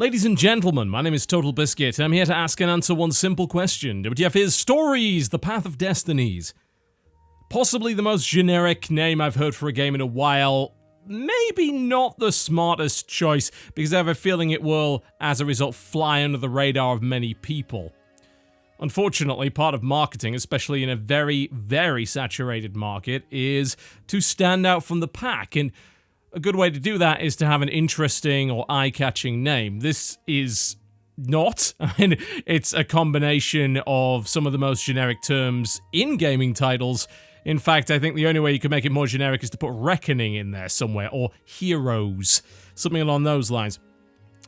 Ladies and gentlemen, my name is TotalBiscuit. I'm here to ask and answer one simple question. WTF is Stories, the Path of Destinies. Possibly the most generic name I've heard for a game in a while. Maybe not the smartest choice, because I have a feeling it will, as a result, fly under the radar of many people. Unfortunately, part of marketing, especially in a very, very saturated market, is to stand out from the pack, and a good way to do that is to have an interesting or eye-catching name. This is not. I mean, it's a combination of some of the most generic terms in gaming titles. In fact, I think the only way you can make it more generic is to put Reckoning in there somewhere, or Heroes, something along those lines.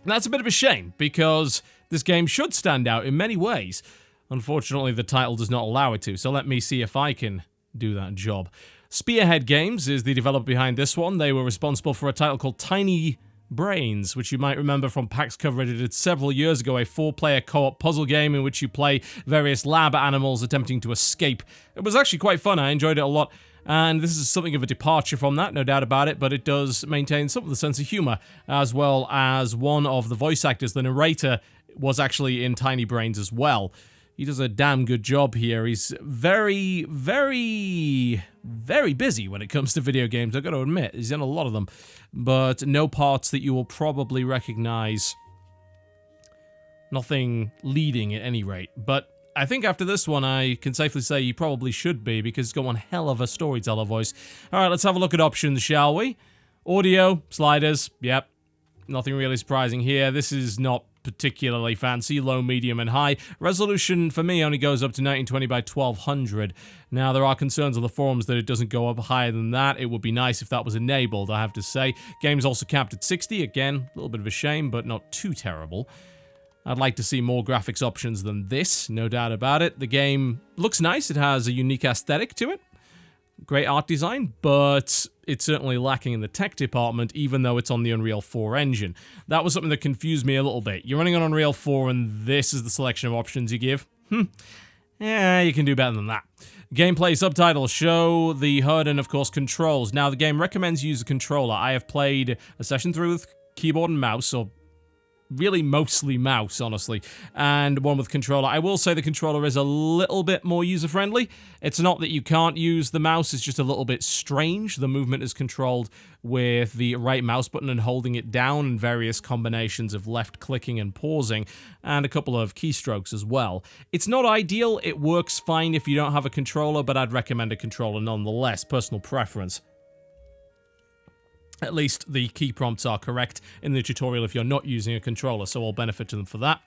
And that's a bit of a shame, because this game should stand out in many ways. Unfortunately, the title does not allow it to, so let me see if I can do that job. Spearhead Games is the developer behind this one. They were responsible for a title called Tiny Brains, which you might remember from PAX coverage I did several years ago, a 4-player co-op puzzle game in which you play various lab animals attempting to escape. It was actually quite fun. I enjoyed it a lot, and this is something of a departure from that, no doubt about it, but it does maintain some of the sense of humor, as well as one of the voice actors, the narrator, was actually in Tiny Brains as well. He does a damn good job here. He's very, very, very busy when it comes to video games, I've got to admit. He's in a lot of them, but no parts that you will probably recognize. Nothing leading at any rate, but I think after this one, I can safely say he probably should be, because he's got one hell of a storyteller voice. Alright, let's have a look at options, shall we? Audio, sliders, yep. Nothing really surprising here. This is not particularly fancy, low, medium, and high. Resolution for me only goes up to 1920 by 1200. Now, there are concerns on the forums that it doesn't go up higher than that. It would be nice if that was enabled, I have to say. Game's also capped at 60. Again, a little bit of a shame, but not too terrible. I'd like to see more graphics options than this, no doubt about it. The game looks nice. It has a unique aesthetic to it. Great art design, but it's certainly lacking in the tech department, even though it's on the Unreal 4 engine. That was something that confused me a little bit. You're running on Unreal 4 and this is the selection of options you give? Yeah, you can do better than that. Gameplay subtitles show the HUD and, of course, controls. Now, the game recommends you use a controller. I have played a session through with keyboard and mouse, or really mostly mouse, honestly, and one with controller. I will say the controller is a little bit more user-friendly. It's not that you can't use the mouse, it's just a little bit strange. The movement is controlled with the right mouse button and holding it down, and various combinations of left-clicking and pausing, and a couple of keystrokes as well. It's not ideal, it works fine if you don't have a controller, but I'd recommend a controller nonetheless, personal preference. At least the key prompts are correct in the tutorial if you're not using a controller, so all benefit to them for that.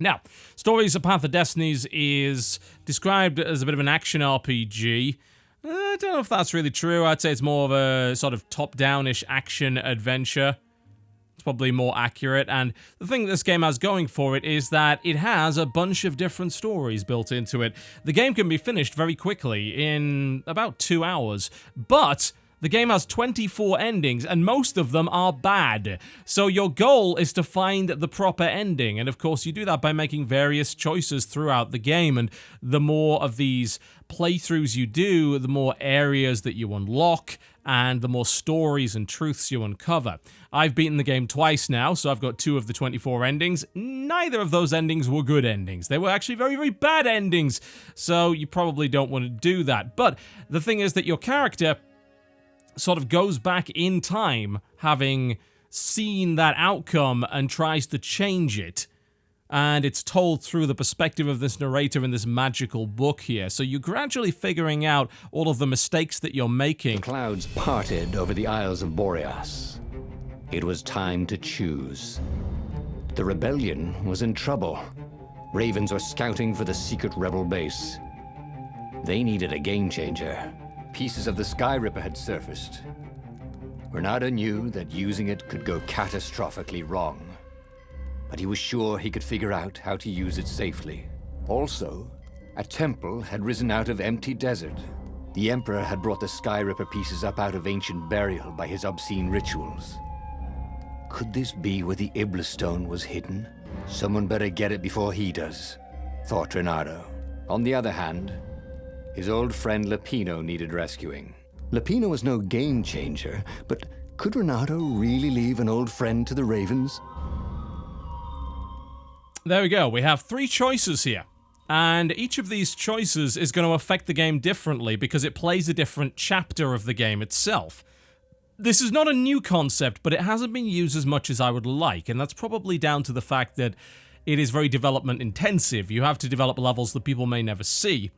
Now, Stories, A Path of Destinies is described as a bit of an action RPG. I don't know if that's really true. I'd say it's more of a sort of top-down-ish action adventure. It's probably more accurate, and the thing this game has going for it is that it has a bunch of different stories built into it. The game can be finished very quickly, in about 2 hours, but the game has 24 endings, and most of them are bad. So your goal is to find the proper ending, and of course you do that by making various choices throughout the game, and the more of these playthroughs you do, the more areas that you unlock, and the more stories and truths you uncover. I've beaten the game twice now, so I've got 2 of the 24 endings. Neither of those endings were good endings. They were actually very, very bad endings, so you probably don't want to do that. But the thing is that your character sort of goes back in time, having seen that outcome, and tries to change it. And it's told through the perspective of this narrator in this magical book here. So you're gradually figuring out all of the mistakes that you're making. The clouds parted over the Isles of Boreas. It was time to choose. The rebellion was in trouble. Ravens were scouting for the secret rebel base. They needed a game changer. Pieces of the Sky Ripper had surfaced. Renato knew that using it could go catastrophically wrong, but he was sure he could figure out how to use it safely. Also, a temple had risen out of empty desert. The Emperor had brought the Sky Ripper pieces up out of ancient burial by his obscene rituals. Could this be where the Iblis Stone was hidden? Someone better get it before he does, thought Renato. On the other hand, his old friend Lapino needed rescuing. Lapino was no game changer, but could Renato really leave an old friend to the Ravens? there we go. We have 3 choices here. And each of these choices is going to affect the game differently because it plays a different chapter of the game itself. This is not a new concept, but it hasn't been used as much as I would like, and that's probably down to the fact that it is very development intensive. You have to develop levels that people may never see.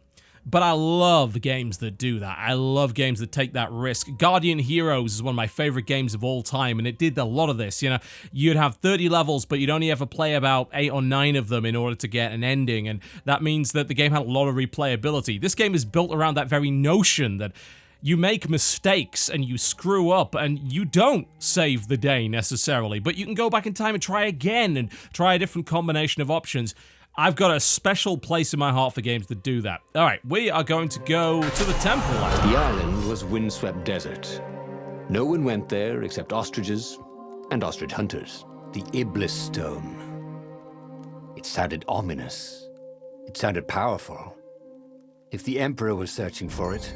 But I love games that do that. I love games that take that risk. Guardian Heroes is one of my favorite games of all time, and it did a lot of this. You know, you'd have 30 levels, but you'd only ever play about 8 or 9 of them in order to get an ending, and that means that the game had a lot of replayability. This game is built around that very notion that you make mistakes and you screw up and you don't save the day necessarily, but you can go back in time and try again and try a different combination of options. I've got a special place in my heart for games that do that. Alright, we are going to go to the temple. The island was windswept desert. No one went there except ostriches and ostrich hunters. The Iblis Stone. It sounded ominous. It sounded powerful. If the Emperor was searching for it,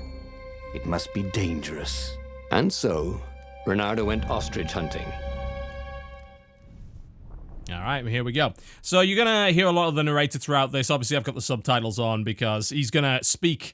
it must be dangerous. And so, Bernardo went ostrich hunting. Alright, here we go. So you're going to hear a lot of the narrator throughout this. Obviously, I've got the subtitles on because he's going to speak,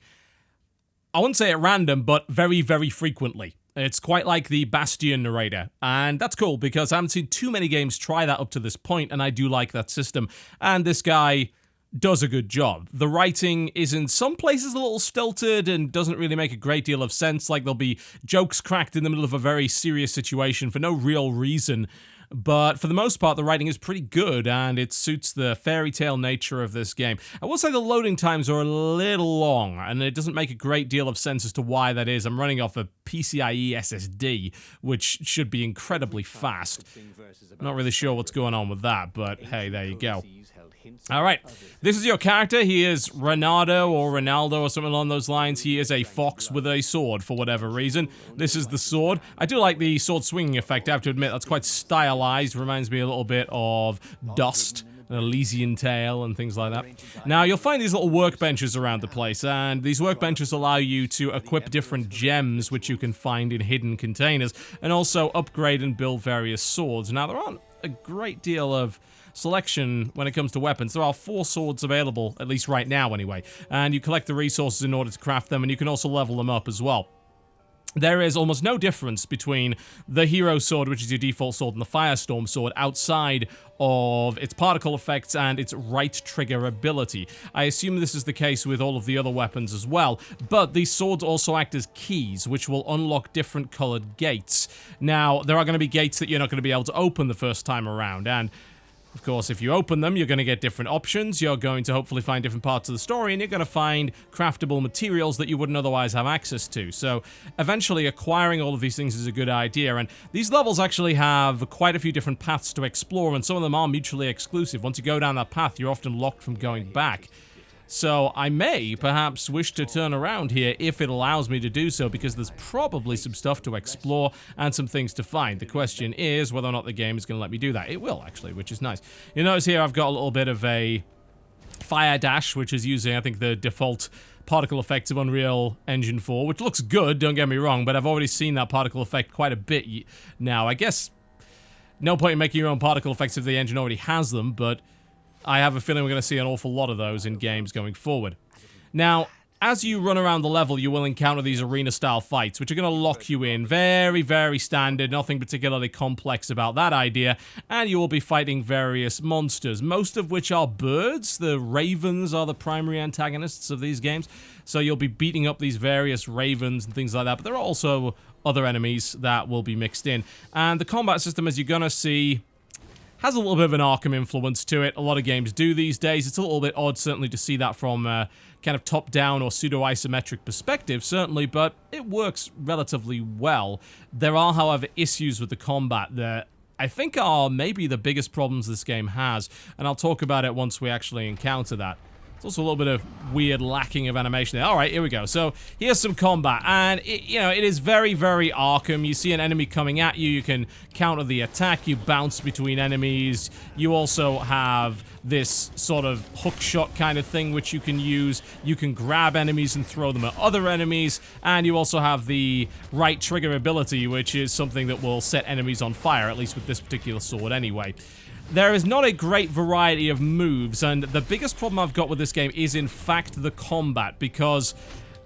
I wouldn't say at random, but very, very frequently. It's quite like the Bastion narrator, and that's cool because I haven't seen too many games try that up to this point, and I do like that system. And this guy does a good job. The writing is in some places a little stilted and doesn't really make a great deal of sense, like there'll be jokes cracked in the middle of a very serious situation for no real reason. But for the most part, the writing is pretty good, and it suits the fairy tale nature of this game. I will say the loading times are a little long, and it doesn't make a great deal of sense as to why that is. I'm running off a PCIe SSD, which should be incredibly fast. I'm not really sure what's going on with that, but hey, there you go. Alright, this is your character. He is Ronaldo or Ronaldo or something along those lines. He is a fox with a sword for whatever reason. This is the sword. I do like the sword swinging effect. I have to admit, that's quite stylized. Reminds me a little bit of Dust, an Elysian Tale and things like that. Now, you'll find these little workbenches around the place, and these workbenches allow you to equip different gems, which you can find in hidden containers, and also upgrade and build various swords. Now, there aren't a great deal of selection when it comes to weapons. There are 4 swords available, at least right now anyway, and you collect the resources in order to craft them, and you can also level them up as well. There is almost no difference between the hero sword, which is your default sword, and the firestorm sword outside of its particle effects and its right trigger ability. I assume this is the case with all of the other weapons as well, but these swords also act as keys, which will unlock different colored gates. Now, there are going to be gates that you're not going to be able to open the first time around, and of course, if you open them, you're going to get different options, you're going to hopefully find different parts of the story, and you're going to find craftable materials that you wouldn't otherwise have access to. So, eventually, acquiring all of these things is a good idea, and these levels actually have quite a few different paths to explore, and some of them are mutually exclusive. Once you go down that path, you're often locked from going back. So I may perhaps wish to turn around here if it allows me to do so, because there's probably some stuff to explore and some things to find. The question is whether or not the game is going to let me do that. It will, actually, which is nice. You notice here I've got a little bit of a fire dash, which is using, I think, the default particle effects of Unreal Engine 4, which looks good, don't get me wrong, but I've already seen that particle effect quite a bit now. I guess no point in making your own particle effects if the engine already has them, but I have a feeling we're going to see an awful lot of those in games going forward. Now, as you run around the level, you will encounter these arena-style fights, which are going to lock you in. Very, very standard, nothing particularly complex about that idea, and you will be fighting various monsters, most of which are birds. The ravens are the primary antagonists of these games, so you'll be beating up these various ravens and things like that, but there are also other enemies that will be mixed in. And the combat system, as you're going to see, has a little bit of an Arkham influence to it. A lot of games do these days. It's a little bit odd, certainly, to see that from a kind of top-down or pseudo-isometric perspective, certainly, but it works relatively well. There are, however, issues with the combat that I think are maybe the biggest problems this game has, and I'll talk about it once we actually encounter that. There's also a little bit of weird lacking of animation there. Alright, here we go. So, here's some combat, and, it is very, very Arkham. You see an enemy coming at you, you can counter the attack, you bounce between enemies. You also have this sort of hook shot kind of thing which you can use. You can grab enemies and throw them at other enemies, and you also have the right trigger ability, which is something that will set enemies on fire, at least with this particular sword anyway. there is not a great variety of moves, and the biggest problem I've got with this game is, in fact, the combat, because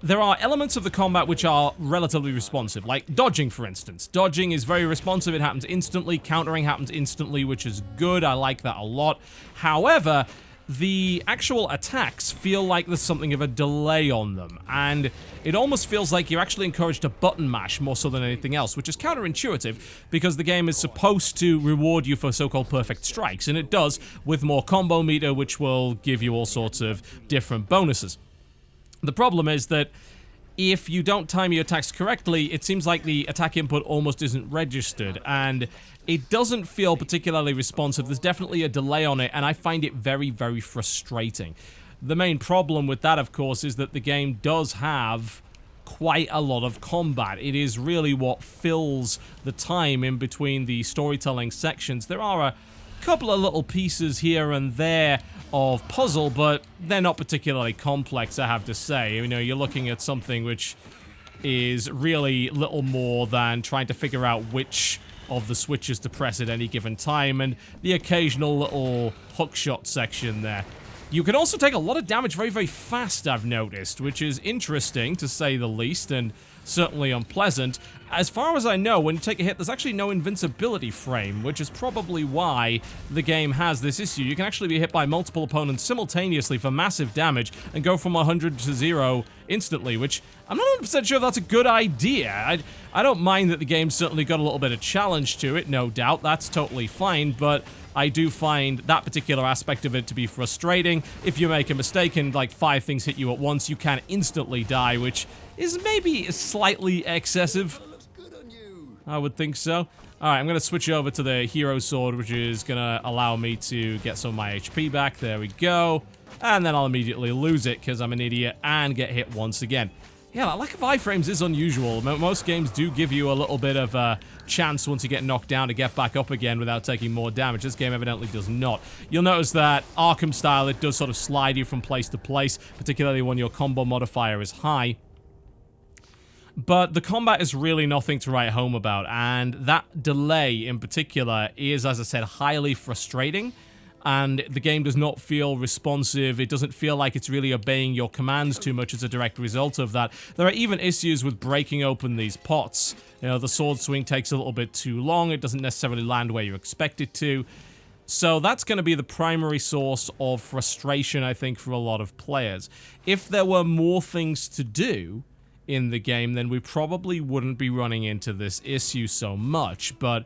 there are elements of the combat which are relatively responsive, like dodging, for instance. Dodging is very responsive, it happens instantly, countering happens instantly, which is good, I like that a lot. However, the actual attacks feel like there's something of a delay on them, and it almost feels like you're actually encouraged to button mash more so than anything else, which is counterintuitive because the game is supposed to reward you for so-called perfect strikes, and it does with more combo meter, which will give you all sorts of different bonuses. The problem is that if you don't time your attacks correctly, it seems like the attack input almost isn't registered, and it doesn't feel particularly responsive. There's definitely a delay on it, and I find it very, very frustrating. The main problem with that, of course, is that the game does have quite a lot of combat. It is really what fills the time in between the storytelling sections. There are a couple of little pieces here and there of puzzle, but they're not particularly complex, I have to say. You know, you're looking at something which is really little more than trying to figure out which of the switches to press at any given time, and the occasional little hookshot section there. You can also take a lot of damage very, very fast, I've noticed, which is interesting, to say the least, and certainly unpleasant. As far as I know, when you take a hit, there's actually no invincibility frame, which is probably why the game has this issue. You can actually be hit by multiple opponents simultaneously for massive damage and go from 100 to 0 instantly, which I'm not 100% sure if that's a good idea. I don't mind that the game's certainly got a little bit of challenge to it, no doubt. That's totally fine, but I do find that particular aspect of it to be frustrating. If you make a mistake and like 5 things hit you at once, you can instantly die, which is maybe slightly excessive. I would think so. Alright, I'm going to switch over to the hero sword, which is going to allow me to get some of my HP back. There we go. And then I'll immediately lose it because I'm an idiot and get hit once again. Yeah, that lack of iframes is unusual. Most games do give you a little bit of a chance once you get knocked down to get back up again without taking more damage. This game evidently does not. You'll notice that Arkham style, it does sort of slide you from place to place, particularly when your combo modifier is high. But the combat is really nothing to write home about, and that delay in particular is, as I said, highly frustrating. And the game does not feel responsive. It doesn't feel like it's really obeying your commands too much as a direct result of that. There are even issues with breaking open these pots. You know, the sword swing takes a little bit too long. It doesn't necessarily land where you expect it to. So that's going to be the primary source of frustration, I think, for a lot of players. If there were more things to do in the game, then we probably wouldn't be running into this issue so much. But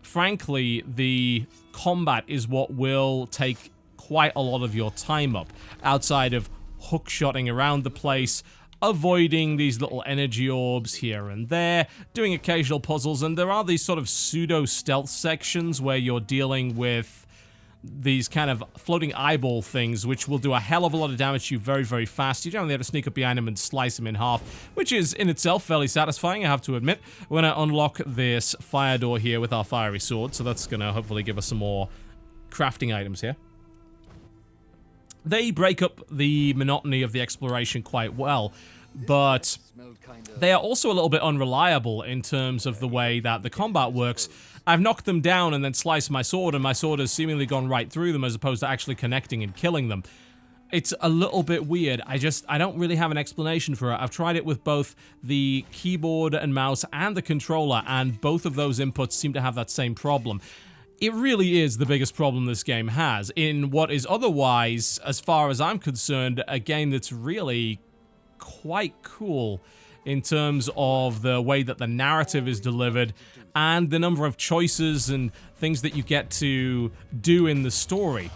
frankly, the combat is what will take quite a lot of your time up, outside of hookshotting around the place, avoiding these little energy orbs here and there, doing occasional puzzles, and there are these sort of pseudo-stealth sections where you're dealing with these kind of floating eyeball things, which will do a hell of a lot of damage to you very, very fast. You generally have to sneak up behind them and slice them in half, which is in itself fairly satisfying, I have to admit. We're going to unlock this fire door here with our fiery sword, so that's going to hopefully give us some more crafting items here. They break up the monotony of the exploration quite well, but they are also a little bit unreliable in terms of the way that the combat works. I've knocked them down and then sliced my sword, and my sword has seemingly gone right through them as opposed to actually connecting and killing them. It's a little bit weird. I don't really have an explanation for it. I've tried it with both the keyboard and mouse and the controller, and both of those inputs seem to have that same problem. It really is the biggest problem this game has, in what is otherwise, as far as I'm concerned, a game that's really quite cool in terms of the way that the narrative is delivered and the number of choices and things that you get to do in the story.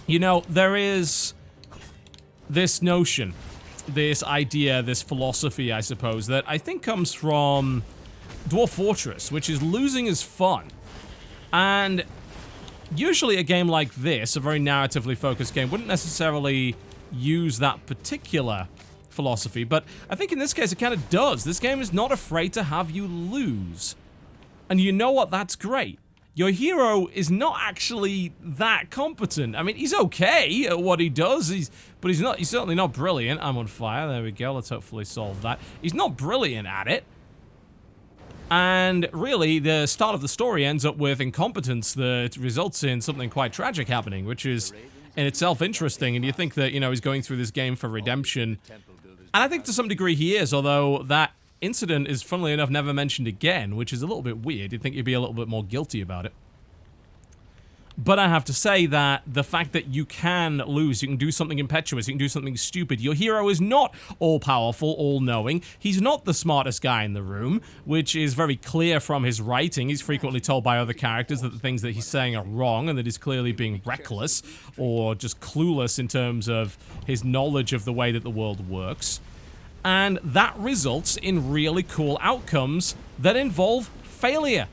You know, there is this notion, this idea, this philosophy, I suppose, that I think comes from Dwarf Fortress, which is losing is fun. And usually a game like this, a very narratively focused game, wouldn't necessarily use that particular philosophy, but I think in this case it kind of does. This game is not afraid to have you lose. And you know what? That's great. Your hero is not actually that competent. I mean, he's okay at what he does, but he's certainly not brilliant. I'm on fire. There we go. Let's hopefully solve that. He's not brilliant at it. And really, the start of the story ends up with incompetence that results in something quite tragic happening, which is in itself interesting. And you think that, you know, he's going through this game for redemption. And I think to some degree he is, although that incident is, funnily enough, never mentioned again, which is a little bit weird. You'd think you'd be a little bit more guilty about it. But I have to say that the fact that you can lose, you can do something impetuous, you can do something stupid. Your hero is not all-powerful, all-knowing. He's not the smartest guy in the room, which is very clear from his writing. He's frequently told by other characters that the things that he's saying are wrong and that he's clearly being reckless or just clueless in terms of his knowledge of the way that the world works. And that results in really cool outcomes that involve failure.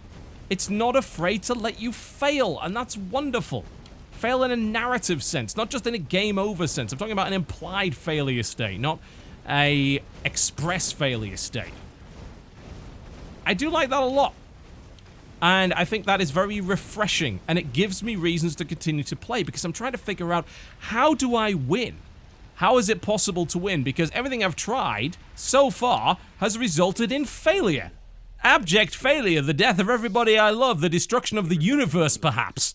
It's not afraid to let you fail, and that's wonderful. Fail in a narrative sense, not just in a game over sense. I'm talking about an implied failure state, not a express failure state. I do like that a lot. And I think that is very refreshing, and it gives me reasons to continue to play, because I'm trying to figure out, how do I win? How is it possible to win? Because everything I've tried so far has resulted in failure. Abject failure, the death of everybody I love, the destruction of the universe, perhaps.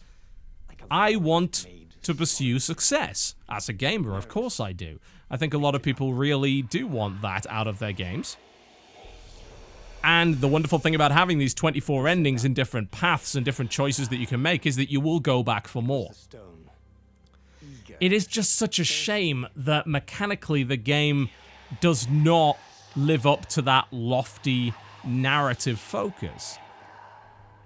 I want to pursue success. As a gamer, of course I do. I think a lot of people really do want that out of their games. And the wonderful thing about having these 24 endings in different paths and different choices that you can make is that you will go back for more. It is just such a shame that mechanically the game does not live up to that lofty narrative focus.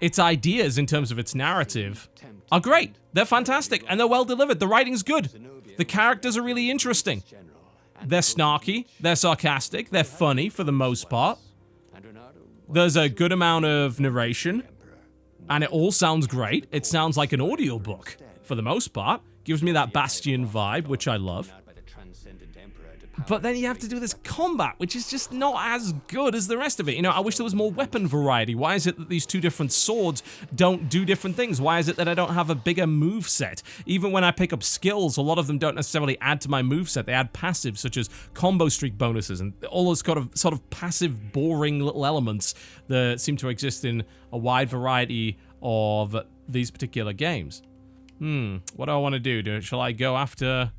Its ideas in terms of its narrative are great. They're fantastic and they're well delivered. The writing's good. The characters are really interesting. They're snarky, they're sarcastic, they're funny for the most part. There's a good amount of narration and it all sounds great. It sounds like an audiobook for the most part. Gives me that Bastion vibe, which I love. But then you have to do this combat, which is just not as good as the rest of it. You know, I wish there was more weapon variety. Why is it that these two different swords don't do different things? Why is it that I don't have a bigger moveset? Even when I pick up skills, a lot of them don't necessarily add to my moveset. They add passives, such as combo streak bonuses, and all those sort of passive, boring little elements that seem to exist in a wide variety of these particular games. What do I want to do? Shall I go after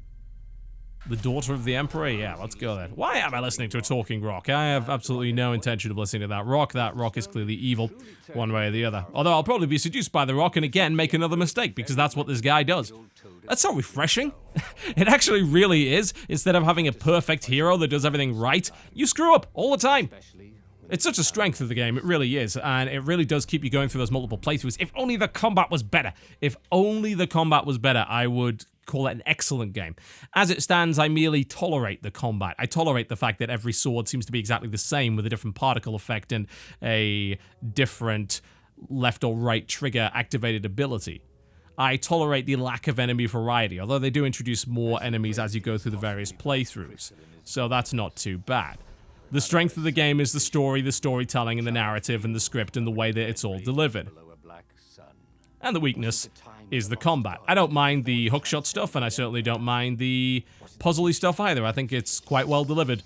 the daughter of the Emperor? Yeah, let's go then. Why am I listening to a talking rock? I have absolutely no intention of listening to that rock. That rock is clearly evil, one way or the other. Although I'll probably be seduced by the rock and again make another mistake, because that's what this guy does. That's so refreshing. It actually really is. Instead of having a perfect hero that does everything right, you screw up all the time. It's such a strength of the game, it really is, and it really does keep you going through those multiple playthroughs. If only the combat was better. If only the combat was better, I would call it an excellent game. As it stands, I merely tolerate the combat. I tolerate the fact that every sword seems to be exactly the same, with a different particle effect and a different left or right trigger activated ability. I tolerate the lack of enemy variety, although they do introduce more enemies as you go through the various playthroughs, so that's not too bad. The strength of the game is the story, the storytelling, and the narrative, and the script, and the way that it's all delivered. And the weakness is the combat. I don't mind the hookshot stuff, and I certainly don't mind the puzzly stuff either. I think it's quite well delivered.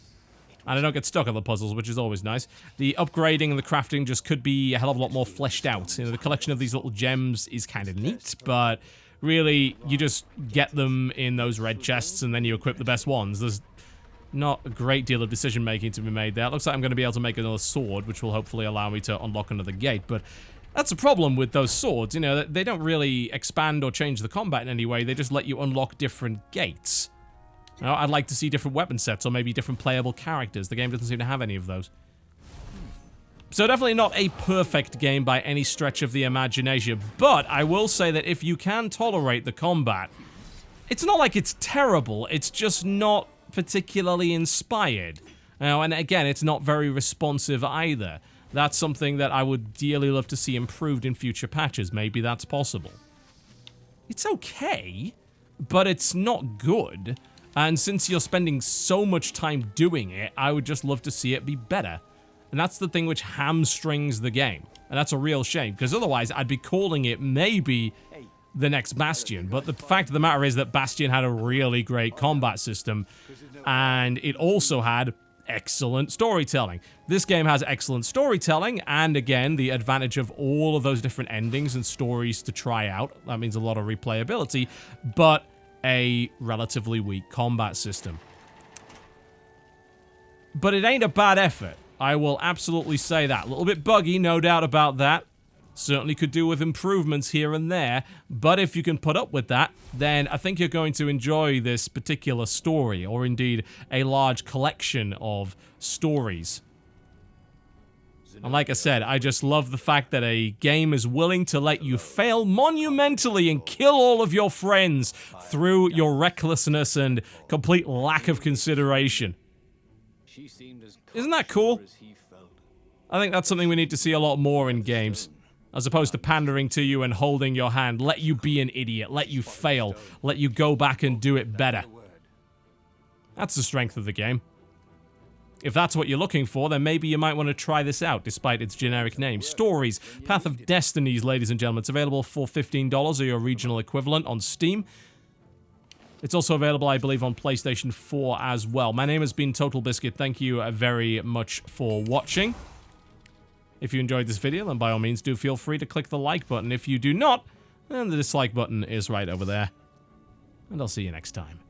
And I don't get stuck on the puzzles, which is always nice. The upgrading and the crafting just could be a hell of a lot more fleshed out. You know, the collection of these little gems is kind of neat, but really, you just get them in those red chests, and then you equip the best ones. There's not a great deal of decision-making to be made there. It looks like I'm going to be able to make another sword, which will hopefully allow me to unlock another gate, but that's a problem with those swords. You know, they don't really expand or change the combat in any way. They just let you unlock different gates. You know, I'd like to see different weapon sets or maybe different playable characters. The game doesn't seem to have any of those. So definitely not a perfect game by any stretch of the imagination, but I will say that if you can tolerate the combat, it's not like it's terrible, it's just not particularly inspired. And again, it's not very responsive either. That's something that I would dearly love to see improved in future patches. Maybe that's possible. It's okay, but it's not good. And since you're spending so much time doing it, I would just love to see it be better. And that's the thing which hamstrings the game. And that's a real shame, because otherwise I'd be calling it maybe the next Bastion. But the fact of the matter is that Bastion had a really great combat system, and it also had excellent storytelling. This game has excellent storytelling, and again, the advantage of all of those different endings and stories to try out. That means a lot of replayability, but a relatively weak combat system. But it ain't a bad effort. I will absolutely say that. A little bit buggy, no doubt about that. Certainly could do with improvements here and there, but if you can put up with that, then I think you're going to enjoy this particular story, or indeed a large collection of stories. And like I said, I just love the fact that a game is willing to let you fail monumentally and kill all of your friends through your recklessness and complete lack of consideration. Isn't that cool? I think that's something we need to see a lot more in games. As opposed to pandering to you and holding your hand, let you be an idiot, let you fail, let you go back and do it better. That's the strength of the game. If that's what you're looking for, then maybe you might want to try this out, despite its generic name. Stories, Path of Destinies, ladies and gentlemen. It's available for $15 or your regional equivalent on Steam. It's also available, I believe, on PlayStation 4 as well. My name has been TotalBiscuit. Thank you very much for watching. If you enjoyed this video, then by all means do feel free to click the like button. If you do not, then the dislike button is right over there. And I'll see you next time.